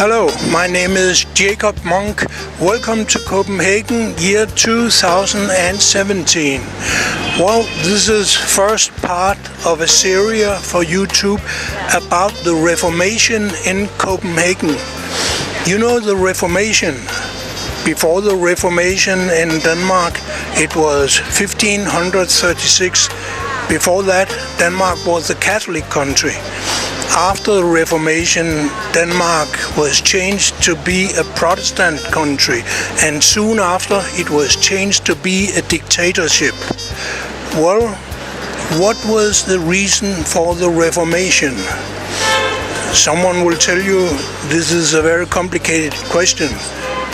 Hello, my name is Jacob Monk. Welcome to Copenhagen, year 2017. Well, this is first part of a series for YouTube about the Reformation in Copenhagen. You know the Reformation. Before the Reformation in Denmark, it was 1536. Before that, Denmark was a Catholic country. After the Reformation, Denmark was changed to be a Protestant country, and soon after it was changed to be a dictatorship. Well, what was the reason for the Reformation? Someone will tell you this is a very complicated question.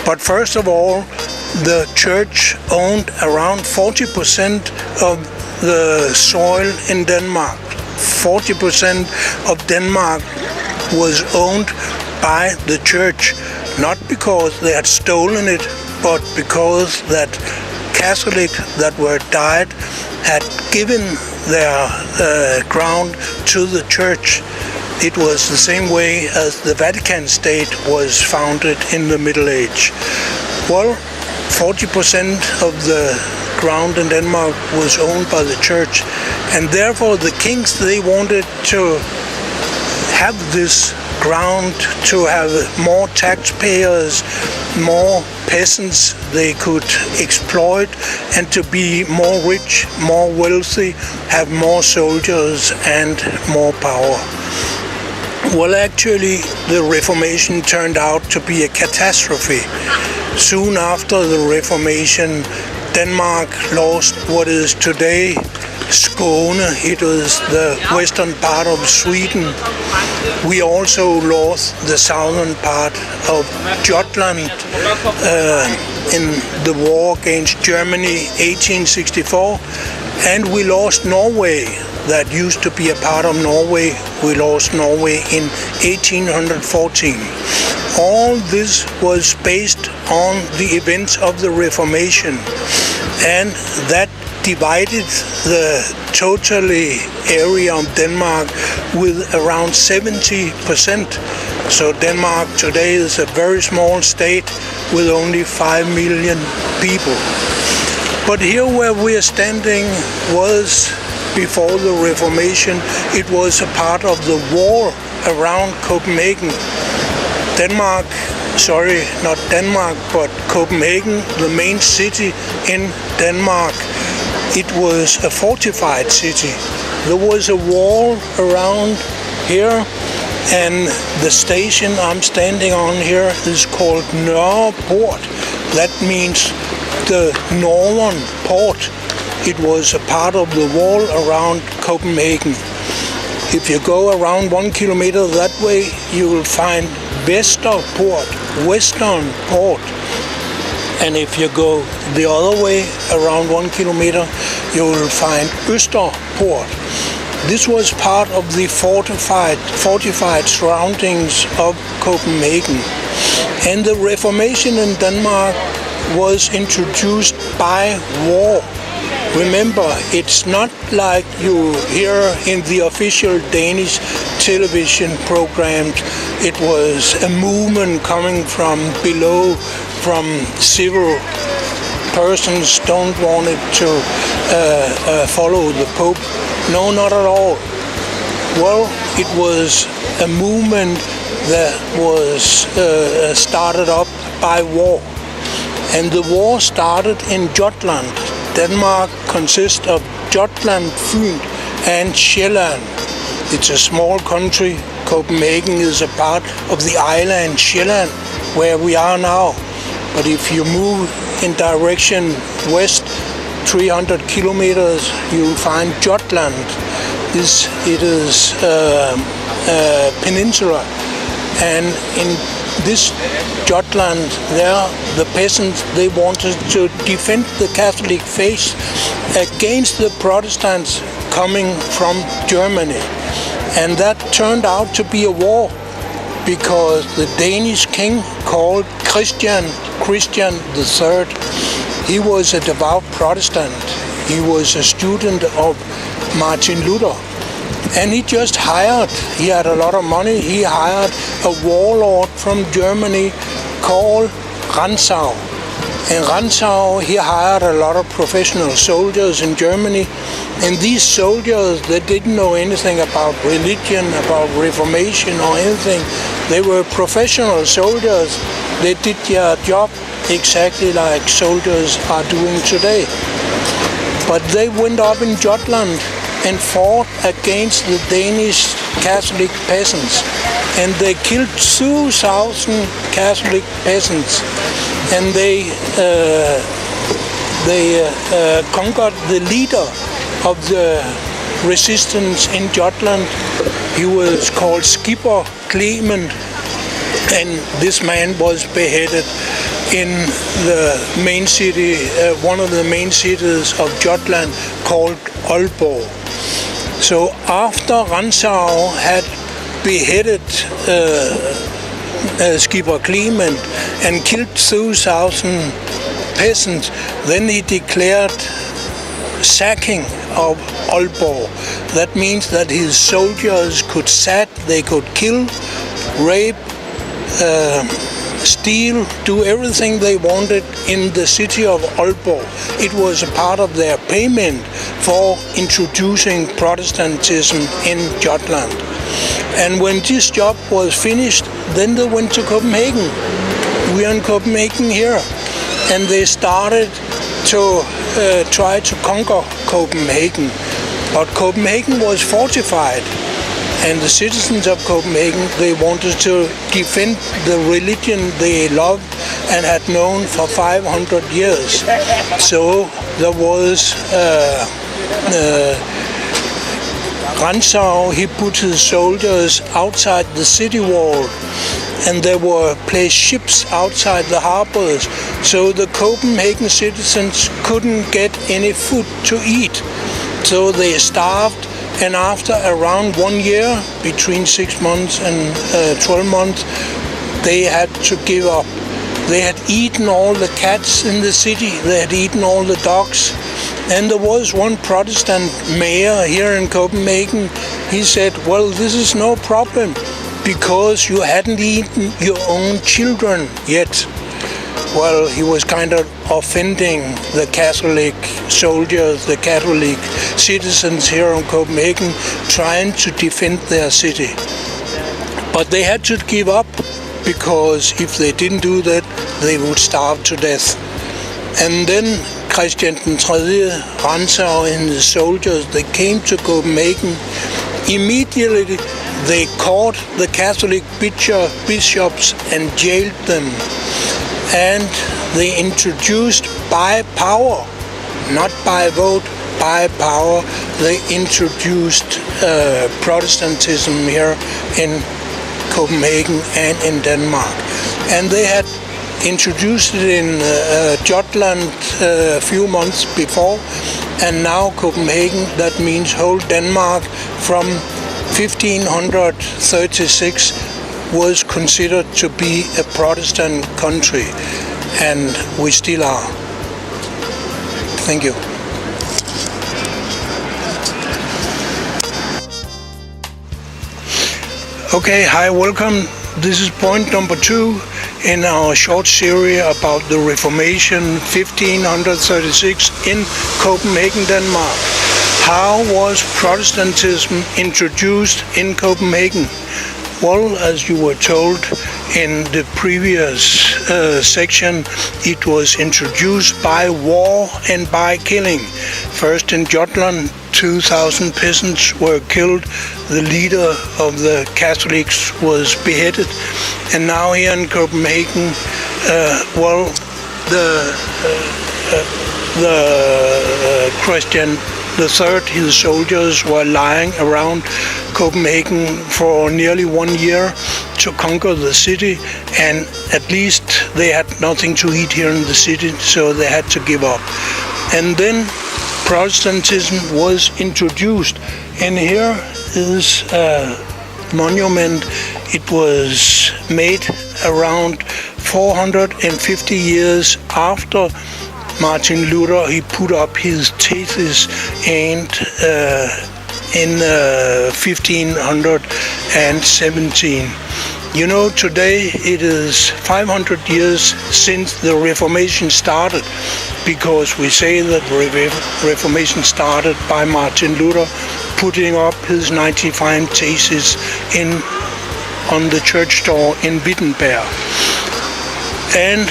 But first of all, the church owned around 40% of the soil in Denmark. 40% of Denmark was owned by the church, not because they had stolen it, but because that Catholics that were died had given their ground to the church. It was the same way as the Vatican State was founded in the Middle Age. Well, 40% of the ground in Denmark was owned by the church, and therefore the kings, they wanted to have this ground, to have more taxpayers, more peasants they could exploit, and to be more rich, more wealthy, have more soldiers and more power. Well, actually, the Reformation turned out to be a catastrophe. Soon after the Reformation, Denmark lost what is today Skåne. It was the western part of Sweden. We also lost the southern part of Jutland in the war against Germany 1864, and we lost Norway. That used to be a part of Norway. We lost Norway in 1814. All this was based on the events of the Reformation, and that divided the totally area of Denmark with around 70%. So Denmark today is a very small state with only 5 million people. But here where we are standing was before the Reformation. It was a part of the war around Copenhagen. Not Denmark, but Copenhagen, the main city in Denmark. It was a fortified city. There was a wall around here, and the station I'm standing on here is called Nørreport. That means the northern port. It was a part of the wall around Copenhagen. If you go around 1 kilometer that way, you will find Vesterport, Western Port. And if you go the other way, around 1 kilometer, you will find Østerport. This was part of the fortified surroundings of Copenhagen. And the Reformation in Denmark was introduced by war. Remember, it's not like you hear in the official Danish television programs. It was a movement coming from below, from civil persons don't want it to follow the Pope. No, not at all. Well, it was a movement that was started up by war. And the war started in Jutland. Denmark consists of Jutland, Fyn and Sjælland. It's a small country. Copenhagen is a part of the island Sjælland, where we are now. But if you move in direction west 300 kilometers, you'll find Jutland. It is a peninsula. And in this Jutland, there the peasants, they wanted to defend the Catholic faith against the Protestants coming from Germany. And that turned out to be a war, because the Danish king called Christian III, he was a devout Protestant. He was a student of Martin Luther. And he just hired, he had a lot of money, he hired a warlord from Germany called Rantzau. And Rantzau, he hired a lot of professional soldiers in Germany. And these soldiers, they didn't know anything about religion, about Reformation or anything. They were professional soldiers. They did their job exactly like soldiers are doing today. But they went up in Jutland and fought against the Danish Catholic peasants. And they killed 2,000 Catholic peasants. And they conquered the leader of the resistance in Jutland. He was called skipper Klement, and this man was beheaded in the main city, one of the main cities of Jutland called Aalborg. So after Rantzau had beheaded skipper Klement and killed 2,000 peasants, then he declared sacking of Aalborg. That means that his soldiers could sack, they could kill, rape, steal, do everything they wanted in the city of Aalborg. It was a part of their payment for introducing Protestantism in Jutland. And when this job was finished, then they went to Copenhagen. We are in Copenhagen here. And they started to try to conquer Copenhagen. But Copenhagen was fortified. And the citizens of Copenhagen, they wanted to defend the religion they loved and had known for 500 years. So there was Rantzau, he put his soldiers outside the city wall, and there were placed ships outside the harbors, so the Copenhagen citizens couldn't get any food to eat. So they starved, and after around 1 year, between 6 months and 12 months, they had to give up. They had eaten all the cats in the city, they had eaten all the dogs. And there was one Protestant mayor here in Copenhagen. He said, well, this is no problem because you hadn't eaten your own children yet. Well, he was kind of offending the Catholic soldiers, the Catholic citizens here in Copenhagen, trying to defend their city. But they had to give up because if they didn't do that, they would starve to death. And then Christian III, Rantzau and the soldiers, they came to Copenhagen. Immediately they caught the Catholic bishops and jailed them. And they introduced by power, not by vote, by power, they introduced Protestantism here in Copenhagen and in Denmark. And they had introduced it in Jutland a few months before, and now Copenhagen, that means whole Denmark, from 1536 was considered to be a Protestant country, and we still are. Thank you. Okay, hi, welcome. This is point number 2 in our short series about the Reformation 1536 in Copenhagen, Denmark. How was Protestantism introduced in Copenhagen? Well, as you were told in the previous section, it was introduced by war and by killing. First in Jutland, 2,000 peasants were killed. The leader of the Catholics was beheaded. And now here in Copenhagen, Christian III, his soldiers were lying around Copenhagen for nearly 1 year to conquer the city, and at least they had nothing to eat here in the city, so they had to give up. And then Protestantism was introduced, and here is a monument. It was made around 450 years after Martin Luther. He put up his thesis and in 1517. You know, today it is 500 years since the Reformation started, because we say that the Reformation started by Martin Luther putting up his 95 theses on the church door in Wittenberg. And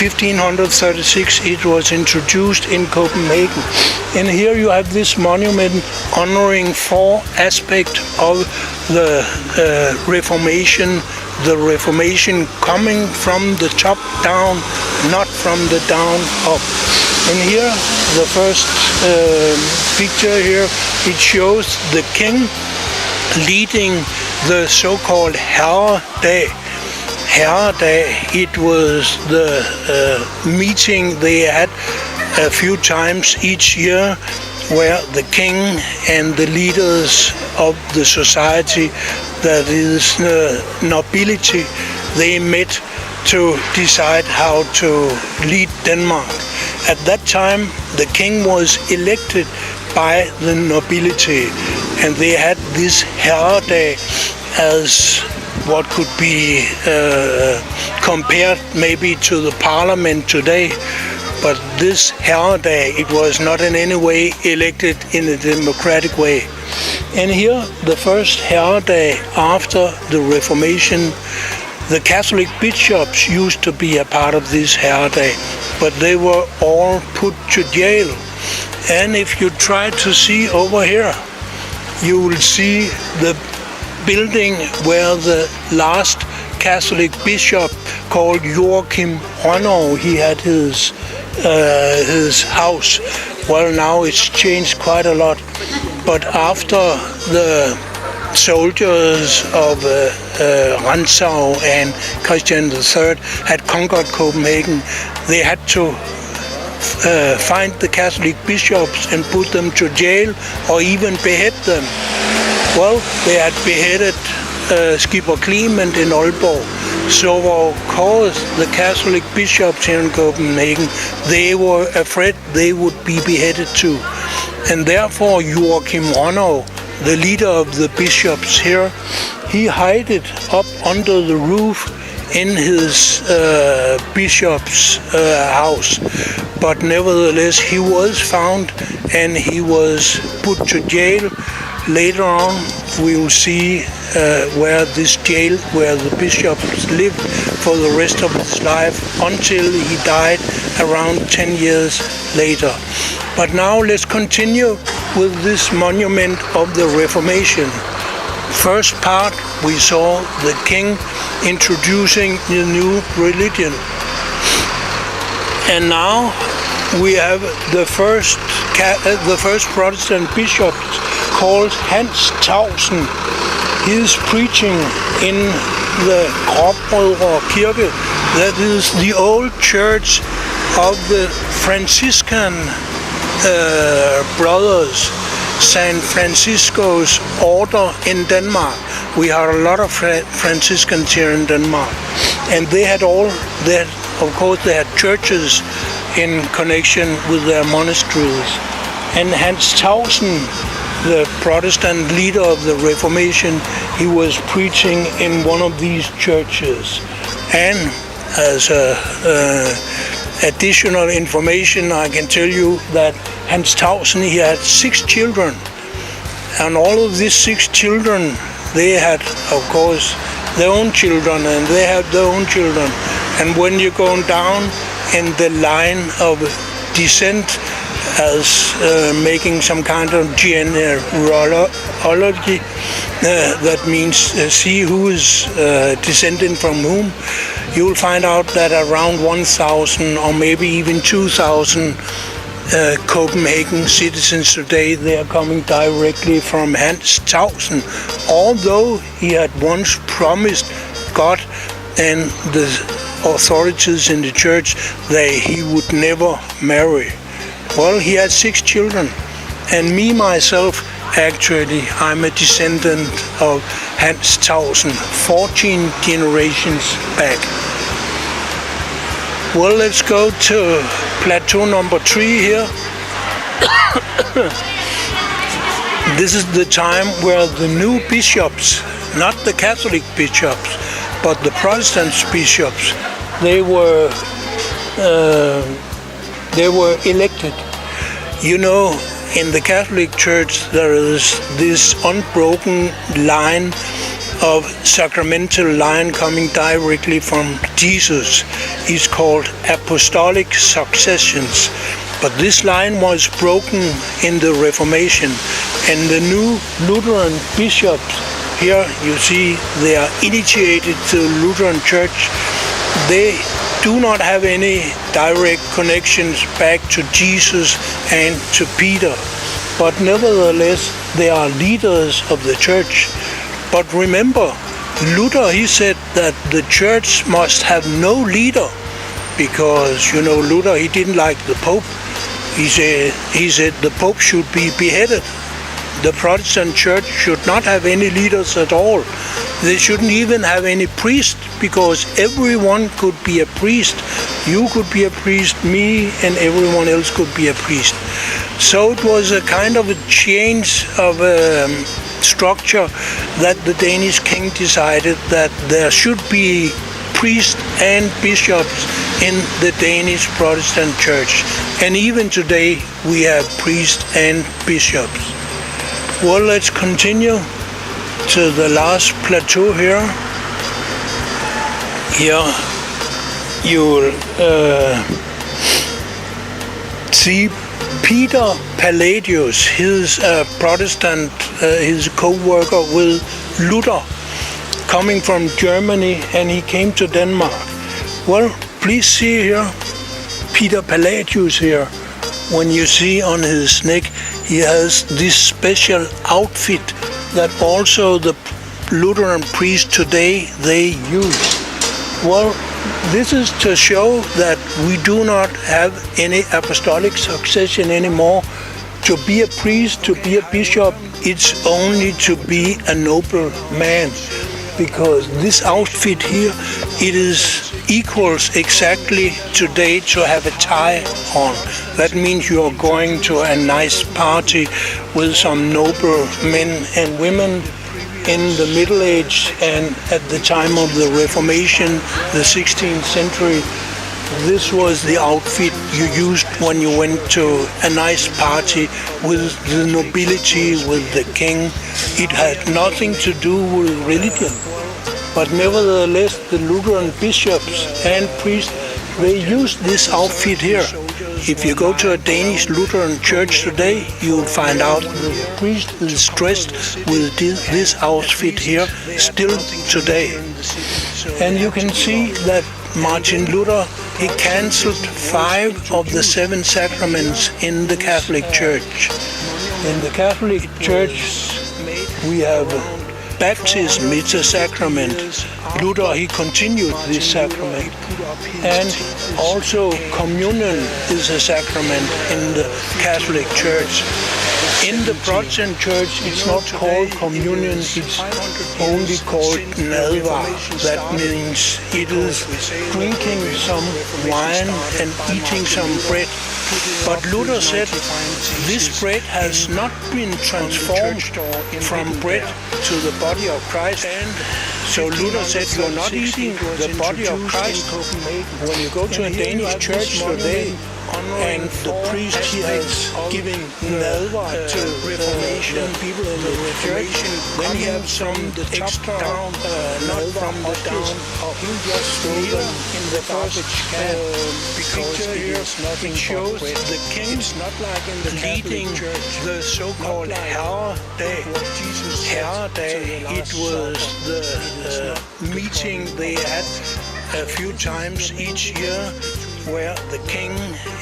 1536 it was introduced in Copenhagen. And here you have this monument honoring 4 aspects of the Reformation. The Reformation coming from the top down, not from the down up. And here, the first picture here, it shows the king leading the so-called Herredag. Herredag, it was the meeting they had a few times each year, where the king and the leaders of the society, that is nobility, they met to decide how to lead Denmark. At that time, the king was elected by the nobility, and they had this Herredag as what could be compared maybe to the parliament today. But this Herredag, it was not in any way elected in a democratic way. And here, the first Herredag after the Reformation, the Catholic bishops used to be a part of this Herredag, but they were all put to jail. And if you try to see over here, you will see the building where the last Catholic bishop called Joachim Rønnow, he had his house. Well, now it's changed quite a lot. But after the soldiers of Rantzau and Christian III had conquered Copenhagen, they had to find the Catholic bishops and put them to jail or even behead them. Well, they had beheaded Skipper Klement in Aalborg. So of course the Catholic bishops here in Copenhagen, they were afraid they would be beheaded too. And therefore Joachim Rønnow, the leader of the bishops here, he hid it up under the roof in his bishop's house. But nevertheless he was found and he was put to jail. Later on we will see where this jail, where the bishop lived for the rest of his life until he died around 10 years later. But now let's continue with this monument of the Reformation. First part, we saw the king introducing the new religion. And now we have the first Protestant bishop called Hans Tausen. He is preaching in the Gråbrødre Kirke, that is the old church of the Franciscan brothers, Saint Francisco's order in Denmark. We have a lot of Franciscans here in Denmark, and they had churches in connection with their monasteries. And Hans Tausen, the Protestant leader of the Reformation, he was preaching in one of these churches. And as additional information, I can tell you that Hans Tausen, he had 6 children. And all of these 6 children, they had, of course, their own children, and they had their own children. And when you're going down in the line of descent, as making some kind of genealogy, that means see who is descending from whom, you will find out that around 1,000 or maybe even 2,000 Copenhagen citizens today, they are coming directly from Hans Tausen, although he had once promised God and the authorities in the church that he would never marry. Well, he had 6 children, and me myself, actually, I'm a descendant of Hans Tausen, 14 generations back. Well, let's go to plateau number 3 here. This is the time where the new bishops, not the Catholic bishops, but the Protestant bishops, they were elected. You know, in the Catholic Church there is this unbroken line of sacramental line coming directly from Jesus. It's called apostolic successions. But this line was broken in the Reformation, and the new Lutheran bishops, here you see they are initiated to the Lutheran Church. They do not have any direct connections back to Jesus and to Peter, but nevertheless they are leaders of the church. But remember, Luther, he said that the church must have no leader, because, you know, Luther, he didn't like the Pope. He said the Pope should be beheaded. The Protestant church should not have any leaders at all. They shouldn't even have any priest, because everyone could be a priest. You could be a priest, me, and everyone else could be a priest. So it was a kind of a change of structure that the Danish king decided that there should be priests and bishops in the Danish Protestant church. And even today we have priests and bishops. Well, let's continue to the last plateau here. Here you'll see Peter Palladius, his Protestant, his co-worker with Luther, coming from Germany, and he came to Denmark. Well, please see here, Peter Palladius here. When you see on his neck, he has this special outfit that also the Lutheran priests today, they use. Well, this is to show that we do not have any apostolic succession anymore. To be a priest, to be a bishop, it's only to be a noble man. Because this outfit here, it is equals exactly today to have a tie on. That means you are going to a nice party with some noble men and women in the Middle Age, and at the time of the Reformation, the 16th century. This was the outfit you used when you went to a nice party with the nobility, with the king. It had nothing to do with religion. But nevertheless, the Lutheran bishops and priests, they used this outfit here. If you go to a Danish Lutheran church today, you'll find out the priest is dressed with this outfit here still today. And you can see that Martin Luther, he cancelled 5 of the 7 sacraments in the Catholic Church. In the Catholic Church, we have baptism, it's a sacrament. Luther, he continued this sacrament. And also communion is a sacrament in the Catholic Church. In the Protestant Church, it's not called communion, it's only called nadver. That means it is drinking some wine and eating some bread. But Luther said this bread has not been transformed from bread to the body of Christ. And so Luther said, you're not eating the body of Christ. When you go to a Danish church today, and the priest he is giving nadver to Reformation people in the Reformation, then he have some extra not from the down, he'll just throw them in the garbage can. Because it shows the king leading the so-called Herredag. Herredag, it was the meeting they had a few times each year, where the king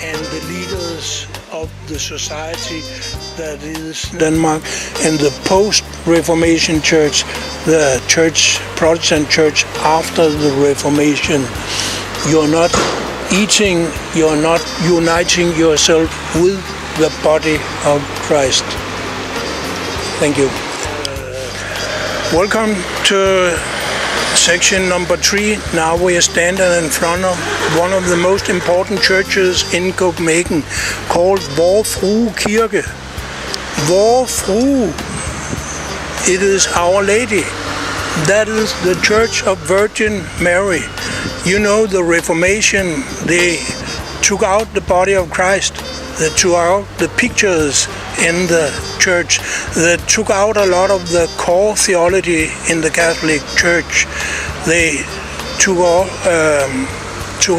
and the leaders of the society, that is Denmark, and the post-Reformation church, the church, Protestant church after the Reformation, you're not eating, you're not uniting yourself with the body of Christ. Thank you. Welcome to section number 3. Now we are standing in front of one of the most important churches in Copenhagen, called Warlord Kirke. Warfru, it is Our Lady. That is the Church of Virgin Mary. You know, the Reformation, they took out the body of Christ. They took out the pictures in the church. They took out a lot of the core theology in the Catholic Church. They took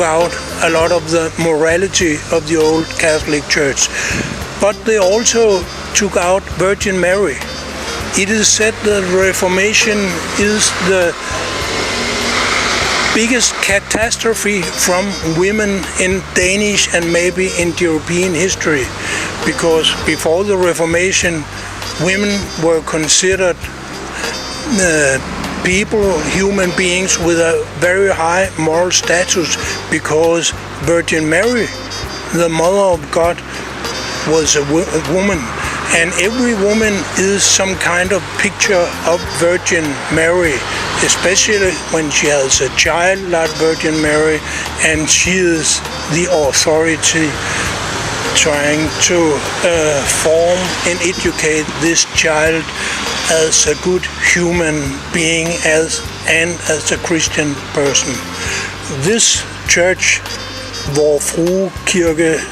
out a lot of the morality of the old Catholic Church. But they also took out Virgin Mary. It is said that Reformation is the biggest catastrophe from women in Danish and maybe in European history, because before the Reformation, women were considered people, human beings with a very high moral status, because Virgin Mary, the Mother of God, was a woman. And every woman is some kind of picture of Virgin Mary, especially when she has a child like Virgin Mary, and she is the authority trying to form and educate this child as a good human being as a Christian person. This church, Warfru Kirke,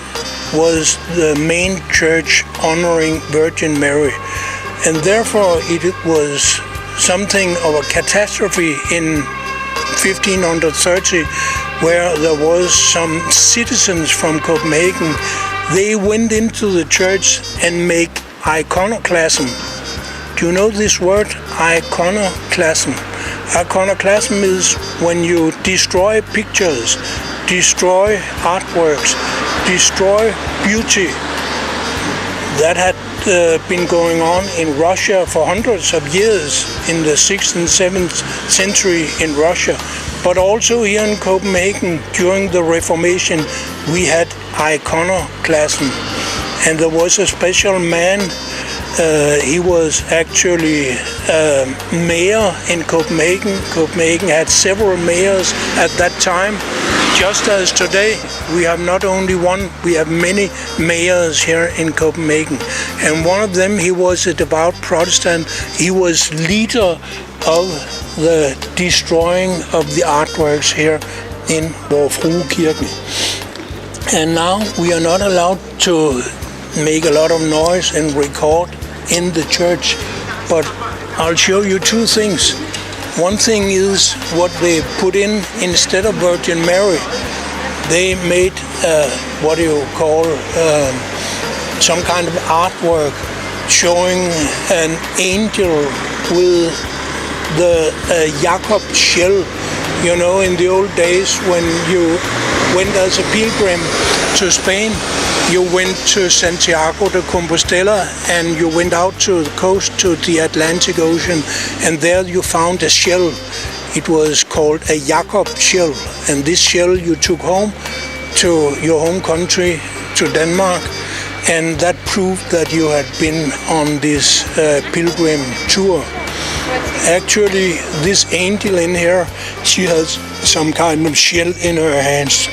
was the main church honoring Virgin Mary, and therefore it was something of a catastrophe in 1530, where there was some citizens from Copenhagen. They went into the church and make iconoclasm. Do you know this word, iconoclasm? Iconoclasm is when you destroy pictures, destroy artworks, destroy beauty. That had been going on in Russia for hundreds of years, in the 6th and 7th century in Russia. But also here in Copenhagen, during the Reformation, we had iconoclasm. And there was a special man, he was actually mayor in Copenhagen. Copenhagen had several mayors at that time. Just as today, we have not only one, we have many mayors here in Copenhagen. And one of them, he was a devout Protestant. He was leader of the destroying of the artworks here in Warfru Kirke. And now we are not allowed to make a lot of noise and record in the church, but I'll show you two things. One thing is what they put in instead of Virgin Mary. They made what you call some kind of artwork showing an angel with the Jacob shell. You know, in the old days when you went as a pilgrim to Spain, you went to Santiago de Compostela and you went out to the coast to the Atlantic Ocean, and there you found a shell. It was called a Jacob shell, and this shell you took home to your home country, to Denmark, and that proved that you had been on this pilgrim tour. Actually, this angel in here, she has some kind of shell in her hands.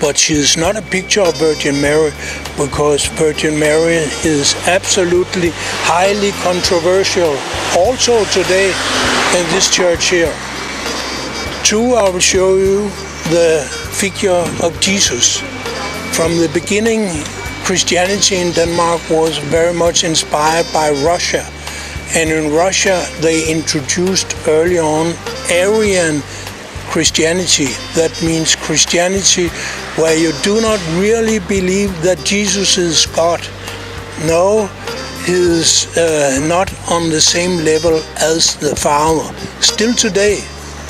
But she is not a picture of Virgin Mary, because Virgin Mary is absolutely highly controversial, also today in this church here. Two, I will show you the figure of Jesus. From the beginning, Christianity in Denmark was very much inspired by Russia. And in Russia, they introduced early on Arian Christianity. That means Christianity where you do not really believe that Jesus is God. No, he is not on the same level as the Father. Still today,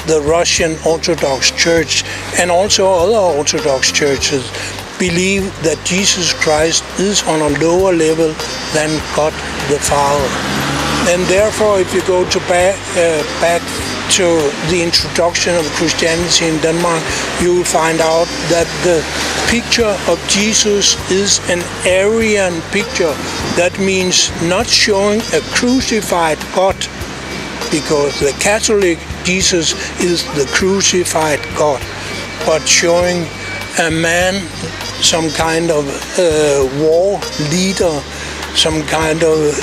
the Russian Orthodox Church and also other Orthodox churches believe that Jesus Christ is on a lower level than God the Father. And therefore, if you go to back to the introduction of Christianity in Denmark, you will find out that the picture of Jesus is an Arian picture. That means not showing a crucified God, because the Catholic Jesus is the crucified God, but showing a man, some kind of war leader, some kind of,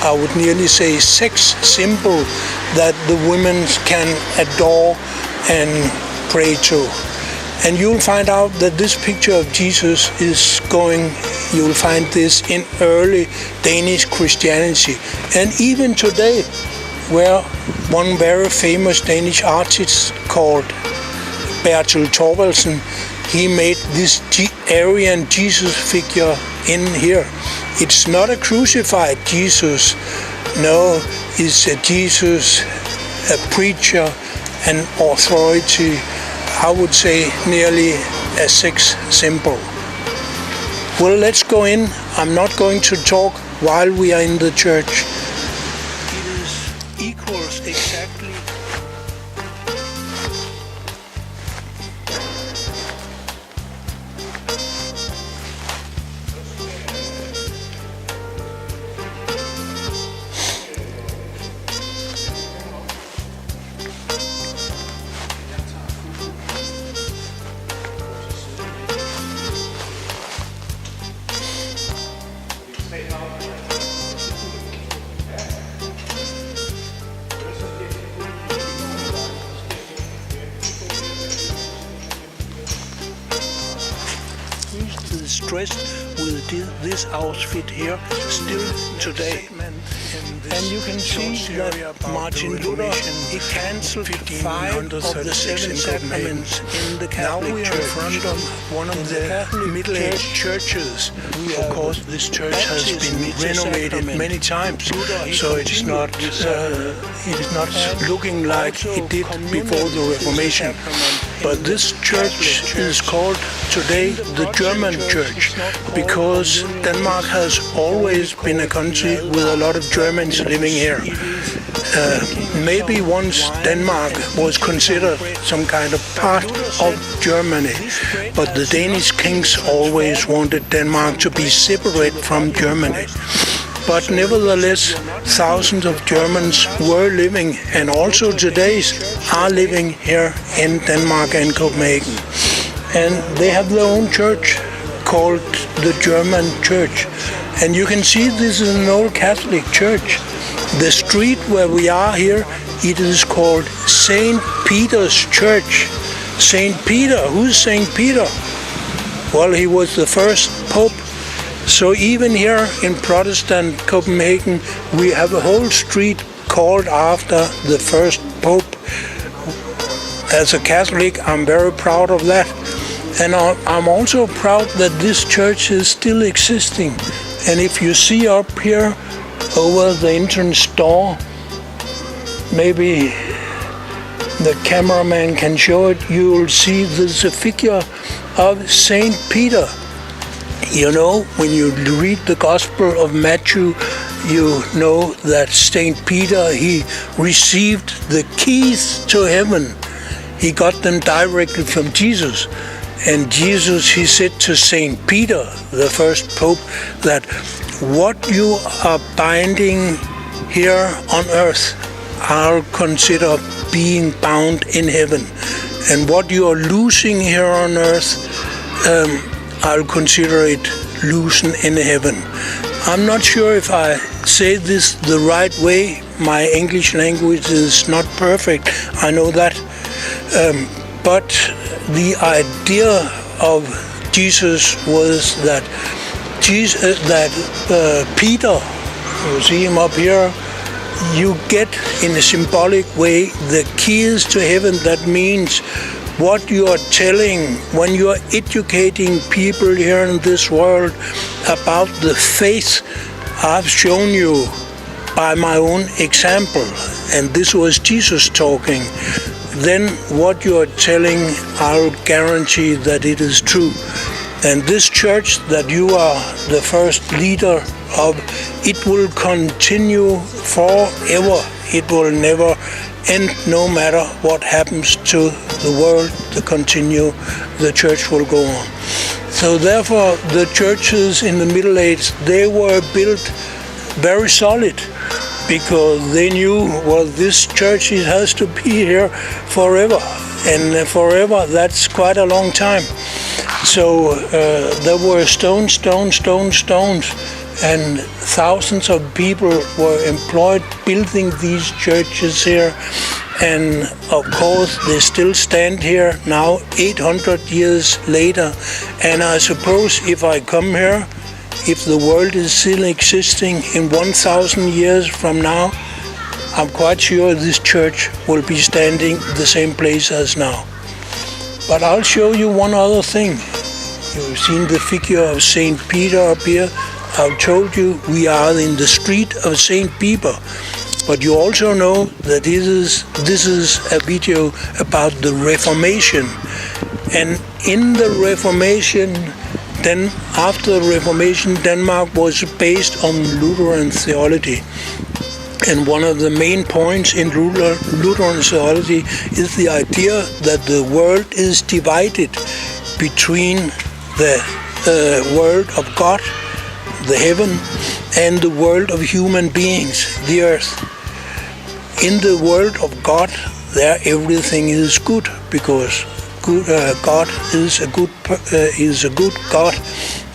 I would nearly say, sex symbol that the women can adore and pray to. And you'll find out that this picture of Jesus is you'll find this in early Danish Christianity. And even today, where one very famous Danish artist called Bertel Thorvaldsen, he made this Aryan Jesus figure in here. It's not a crucified Jesus, no, it's a Jesus, a preacher, an authority, I would say nearly a sex symbol. Well, let's go in. I'm not going to talk while we are in the church. It equals exactly. Dressed with this outfit here still today. And you can see that Martin Luther, he cancelled 5 of the 7 sacraments in the Catholic Church. Now we are in front of one of the middle-aged churches. Of course, this church has been renovated many times, so it is not looking like it did before the Reformation. But this church is called today the German Church, because Denmark has always been a country with a lot of Germans living here. Maybe once Denmark was considered some kind of part of Germany, but the Danish kings always wanted Denmark to be separate from Germany. But nevertheless, thousands of Germans were living, and also today are living here in Denmark and Copenhagen. And they have their own church called the German Church. And you can see this is an old Catholic church. The street where we are here, it is called St. Peter's Church. St. Peter, who's St. Peter? Well, he was the first pope. So even here in Protestant Copenhagen, we have a whole street called after the first pope. As a Catholic, I'm very proud of that. And I'm also proud that this church is still existing. And if you see up here over the entrance door, maybe the cameraman can show it, you'll see there's a figure of Saint Peter. You know, when you read the Gospel of Matthew, you know that Saint Peter, he received the keys to heaven. He got them directly from Jesus. And Jesus, he said to Saint Peter, the first pope, that what you are binding here on earth, I'll consider being bound in heaven. And what you are losing here on earth, I'll consider it loosen in heaven. I'm not sure if I say this the right way. My English language is not perfect, I know that. But the idea of Jesus was that Peter, you see him up here, you get in a symbolic way the keys to heaven. That means what you are telling when you are educating people here in this world about the faith I've shown you by my own example, and this was Jesus talking, then what you are telling, I'll guarantee that it is true. And this church that you are the first leader of, it will continue forever. It will never end, no matter what happens to the world. The church will go on. So therefore, the churches in the Middle Age, they were built very solid, because they knew, well, this church, it has to be here forever. And forever, that's quite a long time. So there were stones. and thousands of people were employed building these churches here. And of course they still stand here now 800 years later. And I suppose if I come here, if the world is still existing in 1,000 years from now, I'm quite sure this church will be standing the same place as now. But I'll show you one other thing. You've seen the figure of Saint Peter up here. I've told you we are in the street of Saint Peter. But you also know that this is a video about the Reformation. And in the Reformation, then after the Reformation, Denmark was based on Lutheran theology. And one of the main points in Lutheran theology is the idea that the world is divided between the world of God, the heaven, and the world of human beings, the earth. In the world of God, there everything is good, because God is a good God,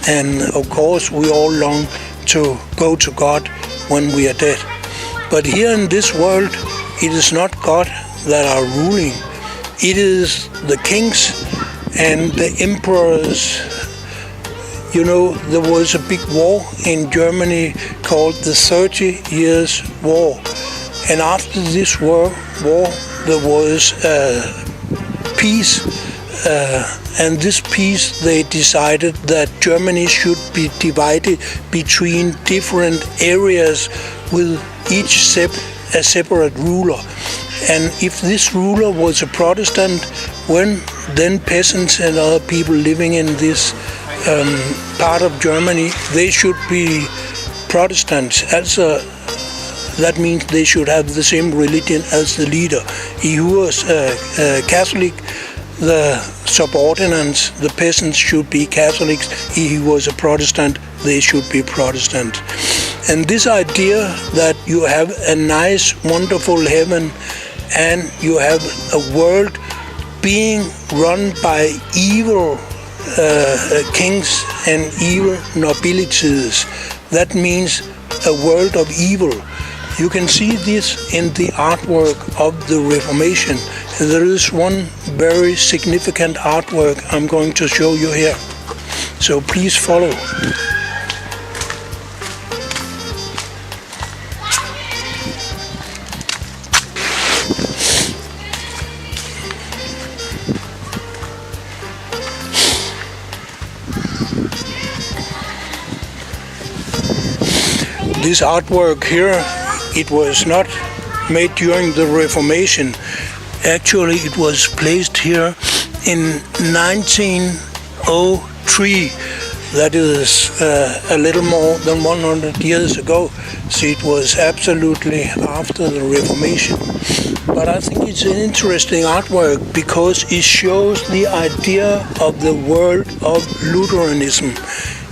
and of course we all long to go to God when we are dead. But here in this world, it is not God that are ruling. It is the kings and the emperors. You know, there was a big war in Germany called the 30 Years' War. And after this war there was peace. And this peace, they decided that Germany should be divided between different areas with each a separate ruler. And if this ruler was a Protestant, then peasants and other people living in this part of Germany, they should be Protestants. Also, that means they should have the same religion as the leader. He who was Catholic, the subordinates, the peasants, should be Catholics. He who was a Protestant, they should be Protestant. And this idea that you have a nice, wonderful heaven and you have a world being run by evil kings and evil nobilities, that means a world of evil. You can see this in the artwork of the Reformation. There is one very significant artwork I'm going to show you here. So please follow. This artwork here, it was not made during the Reformation. Actually, it was placed here in 1903. That is a little more than 100 years ago. So it was absolutely after the Reformation. But I think it's an interesting artwork because it shows the idea of the world of Lutheranism.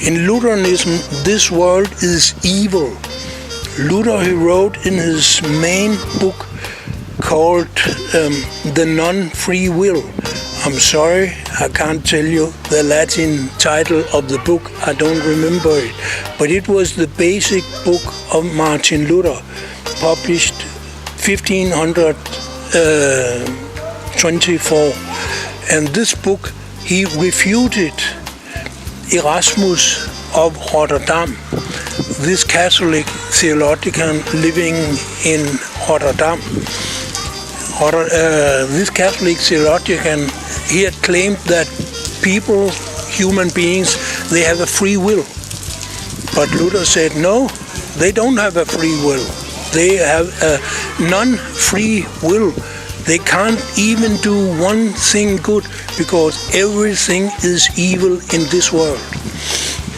In Lutheranism, this world is evil. Luther, he wrote in his main book called The Non-Free Will. I'm sorry, I can't tell you the Latin title of the book, I don't remember it. But it was the basic book of Martin Luther, published 1524. And this book, he refuted Erasmus of Rotterdam, this Catholic theologian living in Rotterdam. This Catholic theologian, he had claimed that people, human beings, they have a free will. But Luther said, no, they don't have a free will. They have a non-free will. They can't even do one thing good because everything is evil in this world.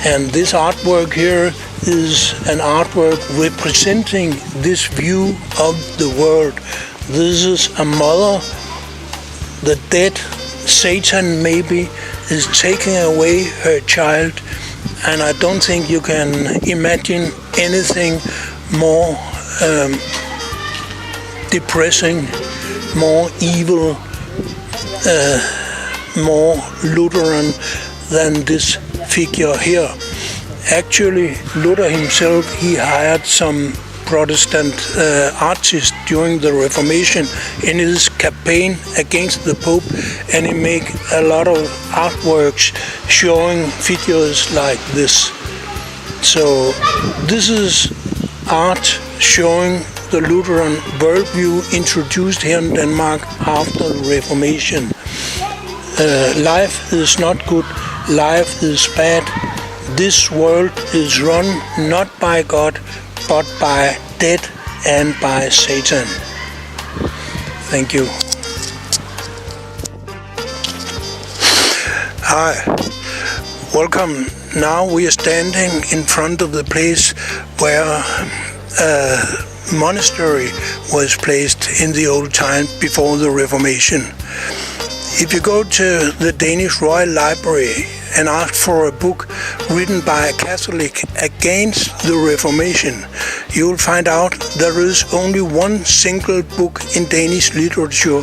And this artwork here is an artwork representing this view of the world. This is a mother, the dead Satan maybe is taking away her child, and I don't think you can imagine anything more depressing, more evil, more Lutheran than this figure here. Actually, Luther himself, he hired some Protestant artists during the Reformation in his campaign against the Pope, and he made a lot of artworks showing figures like this. So this is art showing the Lutheran worldview introduced here in Denmark after the Reformation. Life is not good, life is bad. This world is run not by God, but by death and by Satan. Thank you. Hi, welcome. Now we are standing in front of the place where a monastery was placed in the old time before the Reformation. If you go to the Danish Royal Library and ask for a book written by a Catholic against the Reformation, you will find out there is only one single book in Danish literature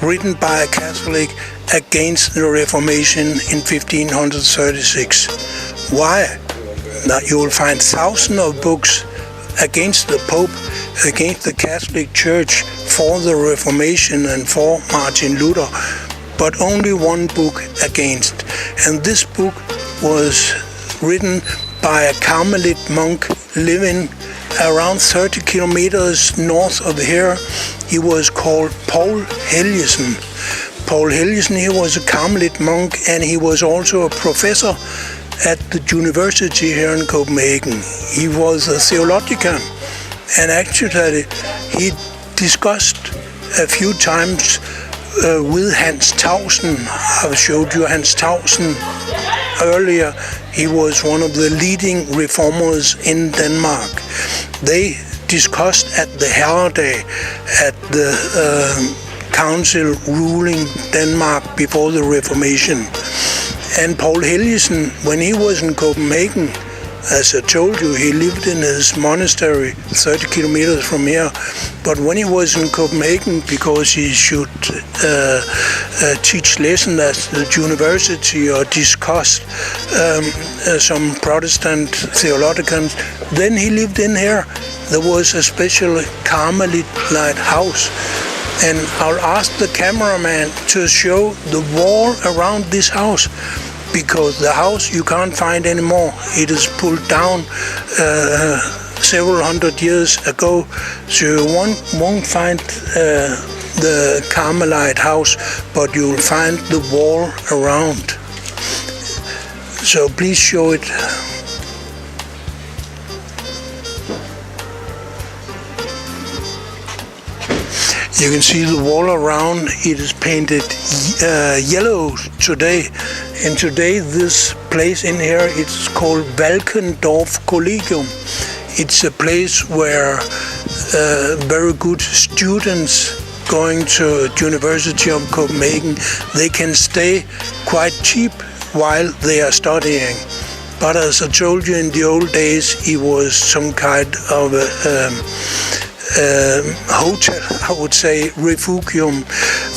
written by a Catholic against the Reformation in 1536. Why? Now you will find thousands of books against the Pope, against the Catholic Church, for the Reformation and for Martin Luther, but only one book against. And this book was written by a Carmelite monk living around 30 kilometers north of here. He was called Paul Helgesen. Paul Helgesen, he was a Carmelite monk, and he was also a professor at the university here in Copenhagen. He was a theologian, and actually he discussed a few times with Hans Tausen. I've showed you Hans Tausen earlier. He was one of the leading reformers in Denmark. They discussed at the Herredag, at the council ruling Denmark before the Reformation. And Paul Helgesen, when he was in Copenhagen, as I told you, he lived in his monastery 30 kilometers from here. But when he was in Copenhagen, because he should teach lessons at the university or discuss some Protestant theologians, then he lived in here. There was a special Carmelite house. And I'll ask the cameraman to show the wall around this house, because the house you can't find anymore. It is pulled down several hundred years ago, so you won't find the Carmelite house, but you'll find the wall around. So please show it. You can see the wall around. It is painted yellow today. And today this place in here, it's called Valkendorf Collegium. It's a place where very good students going to University of Copenhagen, they can stay quite cheap while they are studying. But as I told you, in the old days, it was some kind of a hotel, I would say, refugium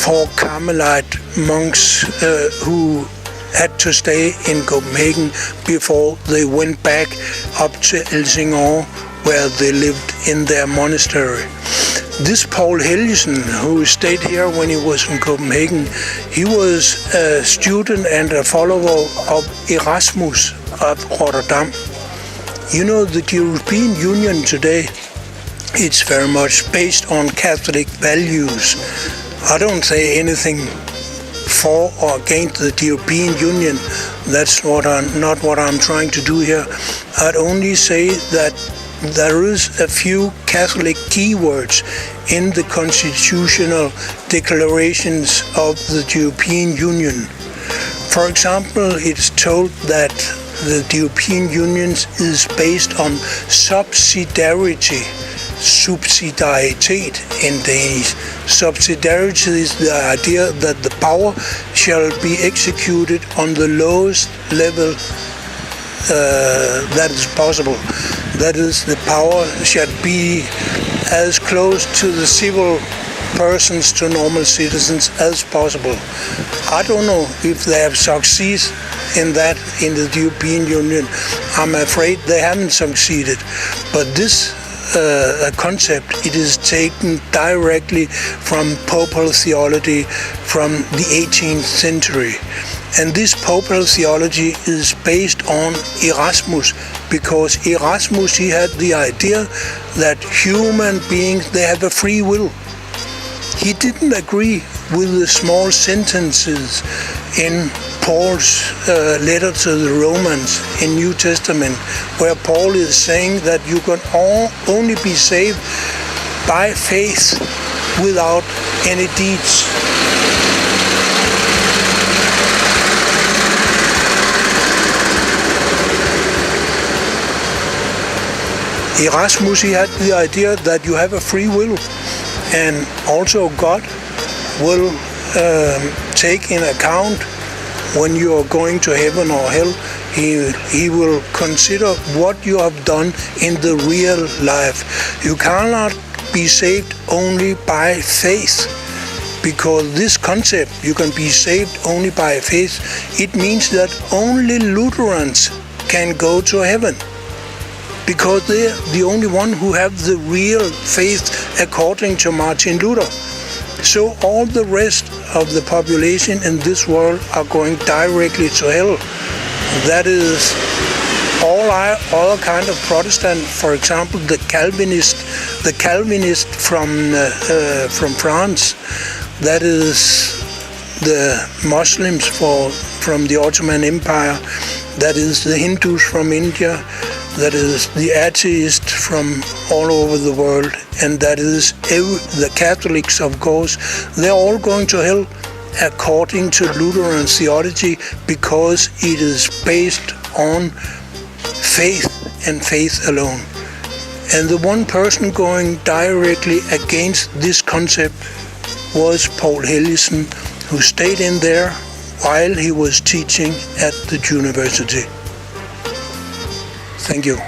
for Carmelite monks who had to stay in Copenhagen before they went back up to Helsingør, where they lived in their monastery. This Paul Helgesen, who stayed here when he was in Copenhagen, he was a student and a follower of Erasmus of Rotterdam. You know, the European Union today, it's very much based on Catholic values. I don't say anything for or against the European Union. That's not what I'm trying to do here. I'd only say that there is a few Catholic keywords in the constitutional declarations of the European Union. For example, it's told that the European Union is based on subsidiarity. Subsidiaritet in Danish. Subsidiarity is the idea that the power shall be executed on the lowest level that is possible. That is, the power shall be as close to the civil persons to normal citizens as possible. I don't know if they have succeeded in that in the European Union. I'm afraid they haven't succeeded. But this concept, it is taken directly from papal theology from the 18th century. And this papal theology is based on Erasmus, because Erasmus, he had the idea that human beings, they have a free will. He didn't agree with the small sentences in Paul's letter to the Romans in New Testament, where Paul is saying that you can only be saved by faith without any deeds. Erasmus, he had the idea that you have a free will, and also God will take in account when you are going to heaven or hell. He will consider what you have done in the real life. You cannot be saved only by faith, because this concept, you can be saved only by faith, it means that only Lutherans can go to heaven, because they're the only one who have the real faith according to Martin Luther. So all the rest of the population in this world are going directly to hell. That is, all other kind of Protestant, for example, the Calvinist from France, that is the Muslims from the Ottoman Empire, that is the Hindus from India, that is the atheists from all over the world, and that is the Catholics, of course. They're all going to hell according to Lutheran theology, because it is based on faith and faith alone. And the one person going directly against this concept was Paul Helgesen, who stayed in there while he was teaching at the university. Thank you.